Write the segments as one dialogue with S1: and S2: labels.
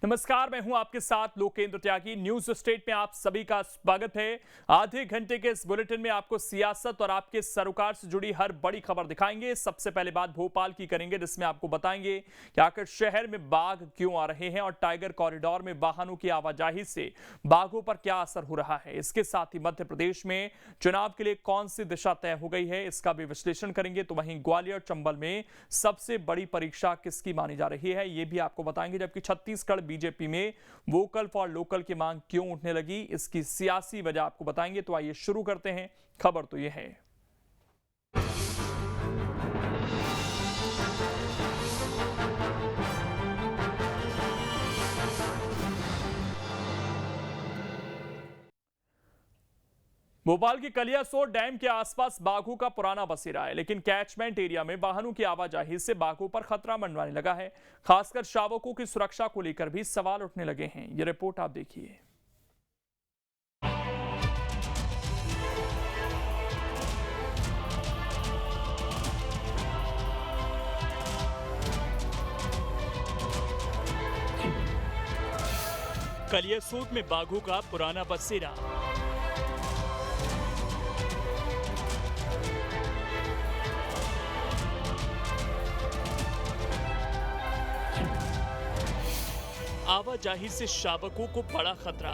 S1: नमस्कार, मैं हूं आपके साथ लोकेंद्र त्यागी। न्यूज स्टेट में आप सभी का स्वागत है। आधे घंटे के इस बुलेटिन में आपको सियासत और आपके सरोकार से जुड़ी हर बड़ी खबर दिखाएंगे। सबसे पहले बात भोपाल की करेंगे, जिसमें आपको बताएंगे कि आखिर शहर में बाघ क्यों आ रहे हैं और टाइगर कॉरिडोर में वाहनों की आवाजाही से बाघों पर क्या असर हो रहा है। इसके साथ ही मध्य प्रदेश में चुनाव के लिए कौन सी दिशा तय हो गई है, इसका भी विश्लेषण करेंगे। तो वहीं ग्वालियर चंबल में सबसे बड़ी परीक्षा किसकी मानी जा रही है, ये भी आपको बताएंगे। जबकि छत्तीसगढ़ बीजेपी में वोकल फॉर लोकल की मांग क्यों उठने लगी, इसकी सियासी वजह आपको बताएंगे। तो आइए शुरू करते हैं। खबर तो यह है, भोपाल की कलियासोत डैम के आसपास बाघों का पुराना बसेरा है, लेकिन कैचमेंट एरिया में वाहनों की आवाजाही से बाघों पर खतरा मंडराने लगा है। खासकर शावकों की सुरक्षा को लेकर भी सवाल उठने लगे हैं। ये रिपोर्ट आप देखिए। कलियासोत में बाघों का पुराना बसेरा। आवाजाही से शावकों को बड़ा खतरा।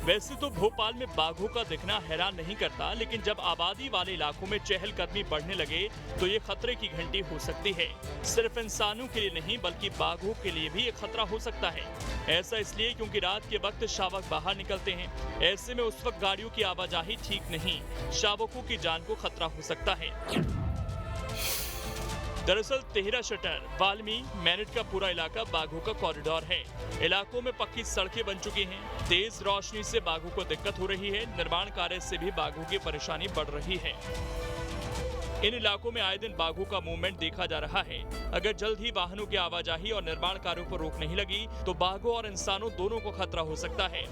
S1: वैसे तो भोपाल में बाघों का दिखना हैरान नहीं करता, लेकिन जब आबादी वाले इलाकों में चहलकदमी बढ़ने लगे तो ये खतरे की घंटी हो सकती है। सिर्फ इंसानों के लिए नहीं, बल्कि बाघों के लिए भी ये खतरा हो सकता है। ऐसा इसलिए क्योंकि रात के वक्त शावक बाहर निकलते हैं। ऐसे में उस वक्त गाड़ियों की आवाजाही ठीक नहीं, शावकों की जान को खतरा हो सकता है। दरअसल तेहरा शटर, वाल्मी, मैनेट का पूरा इलाका बाघों का कॉरिडोर है। इलाकों में पक्की सड़कें बन चुकी हैं। तेज रोशनी से बाघों को दिक्कत हो रही है। निर्माण कार्य से भी बाघों की परेशानी बढ़ रही है। इन इलाकों में आए दिन बाघों का मूवमेंट देखा जा रहा है। अगर जल्द ही वाहनों की आवाजाही और निर्माण कार्यों पर रोक नहीं लगी तो बाघों और इंसानों दोनों को खतरा हो सकता है।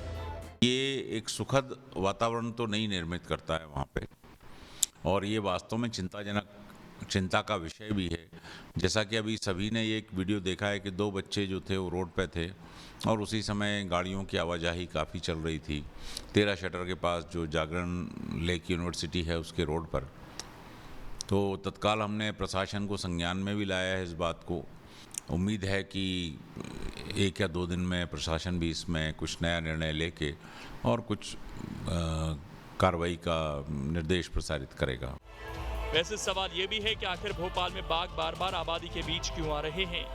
S2: ये एक सुखद वातावरण तो नहीं निर्मित करता है वहाँ पे, और ये वास्तव में चिंता का विषय भी है। जैसा कि अभी सभी ने ये एक वीडियो देखा है कि 2 बच्चे जो थे वो रोड पे थे और उसी समय गाड़ियों की आवाजाही काफ़ी चल रही थी। तेरा शटर के पास जो जागरण लेक यूनिवर्सिटी है उसके रोड पर। तो तत्काल हमने प्रशासन को संज्ञान में भी लाया है इस बात को। उम्मीद है कि 1 या 2 दिन में प्रशासन भी इसमें कुछ नया निर्णय लेके और कुछ कार्रवाई का निर्देश प्रसारित करेगा।
S1: वैसे सवाल ये भी है कि आखिर भोपाल में बाघ बार बार आबादी के बीच क्यों आ रहे हैं।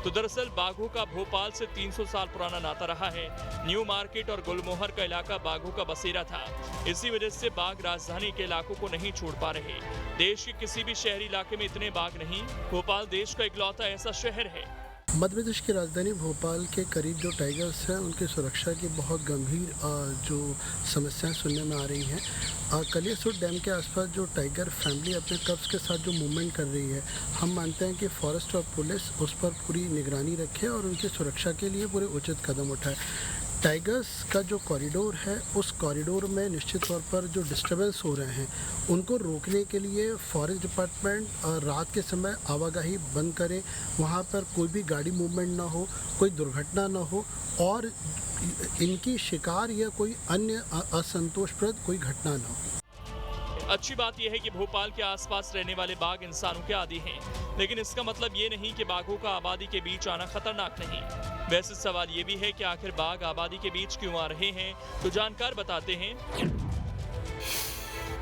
S1: तो दरअसल बाघों का भोपाल से 300 साल पुराना नाता रहा है। न्यू मार्केट और गुलमोहर का इलाका बाघों का बसेरा था। इसी वजह से बाघ राजधानी के इलाकों को नहीं छोड़ पा रहे। देश के किसी भी शहरी इलाके में इतने बाघ नहीं। भोपाल देश का इकलौता ऐसा शहर है।
S3: मध्य प्रदेश की राजधानी भोपाल के करीब जो टाइगर्स हैं उनकी सुरक्षा की बहुत गंभीर जो समस्याएं सुनने में आ रही हैं। कलियासोत डैम के आसपास जो टाइगर फैमिली अपने कब्ज के साथ जो मूवमेंट कर रही है, हम मानते हैं कि फॉरेस्ट और पुलिस उस पर पूरी निगरानी रखे और उनकी सुरक्षा के लिए पूरे उचित कदम उठाए। टाइगर्स का जो कॉरिडोर है, उस कॉरिडोर में निश्चित तौर पर जो डिस्टर्बेंस हो रहे हैं उनको रोकने के लिए फॉरेस्ट डिपार्टमेंट रात के समय आवाजाही बंद करे, वहाँ पर कोई भी गाड़ी मूवमेंट ना हो, कोई दुर्घटना ना हो और इनकी शिकार या कोई अन्य असंतोषप्रद कोई घटना ना हो।
S1: अच्छी बात यह है कि भोपाल के आसपास रहने वाले बाघ इंसानों के आदी हैं, लेकिन इसका मतलब ये नहीं कि बाघों का आबादी के बीच आना खतरनाक नहीं। वैसे सवाल ये भी है कि आखिर बाघ आबादी के बीच क्यों आ रहे हैं, तो जानकार बताते हैं।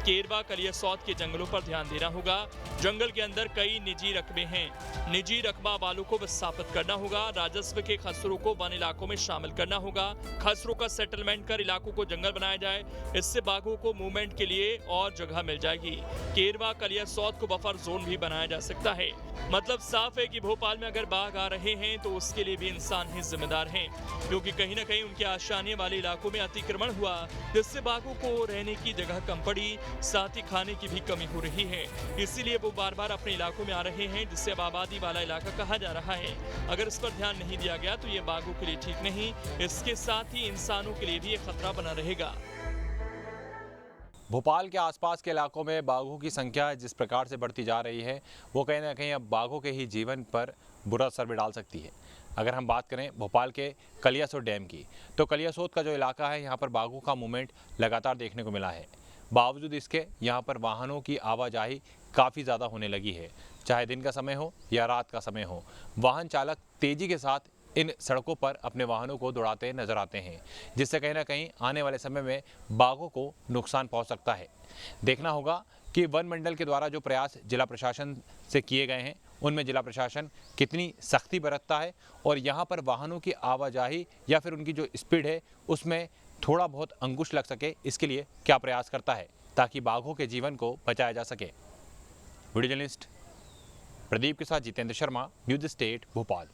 S1: केरवा कलियासोत के जंगलों पर ध्यान देना होगा। जंगल के अंदर कई निजी रकबे हैं। निजी रकबा वालों को विस्थापित करना होगा। राजस्व के खसरों को वन इलाकों में शामिल करना होगा। खसरों का सेटलमेंट कर इलाकों को जंगल बनाया जाए। इससे बाघों को मूवमेंट के लिए और जगह मिल जाएगी। केरवा कलियासोत को बफर जोन भी बनाया जा सकता है। मतलब साफ है कि भोपाल में अगर बाघ आ रहे हैं तो उसके लिए भी इंसान ही जिम्मेदार हैं, क्योंकि कहीं ना कहीं उनके आशियाने वाले इलाकों में अतिक्रमण हुआ, जिससे बाघों को रहने की जगह कम पड़ी साथ ही खाने की भी कमी हो रही है। इसीलिए वो बार बार अपने इलाकों में आ रहे हैं, जिससे अब आबादी वाला इलाका कहा जा रहा है। अगर इस पर ध्यान नहीं दिया गया तो ये बाघों के लिए ठीक नहीं, इसके साथ ही इंसानों के लिए भी ये खतरा बना रहेगा।
S4: भोपाल के आसपास के इलाकों में बाघों की संख्या जिस प्रकार से बढ़ती जा रही है, वो कहीं ना कहीं अब बाघों के ही जीवन पर बुरा असर भी डाल सकती है। अगर हम बात करें भोपाल के कलियासोत डैम की, तो कलियासोत का जो इलाका है, यहाँ पर बाघों का मूवमेंट लगातार देखने को मिला है। बावजूद इसके यहाँ पर वाहनों की आवाजाही काफ़ी ज़्यादा होने लगी है। चाहे दिन का समय हो या रात का समय हो, वाहन चालक तेज़ी के साथ इन सड़कों पर अपने वाहनों को दौड़ाते नजर आते हैं, जिससे कहीं ना कहीं आने वाले समय में बाघों को नुकसान पहुंच सकता है। देखना होगा कि वन मंडल के द्वारा जो प्रयास जिला प्रशासन से किए गए हैं, उनमें जिला प्रशासन कितनी सख्ती बरतता है और यहाँ पर वाहनों की आवाजाही या फिर उनकी जो स्पीड है उसमें थोड़ा बहुत अंकुश लग सके, इसके लिए क्या प्रयास करता है ताकि बाघों के जीवन को बचाया जा सके। वीडियो जर्नलिस्ट प्रदीप के साथ जितेंद्र शर्मा, न्यूज़ स्टेट, भोपाल।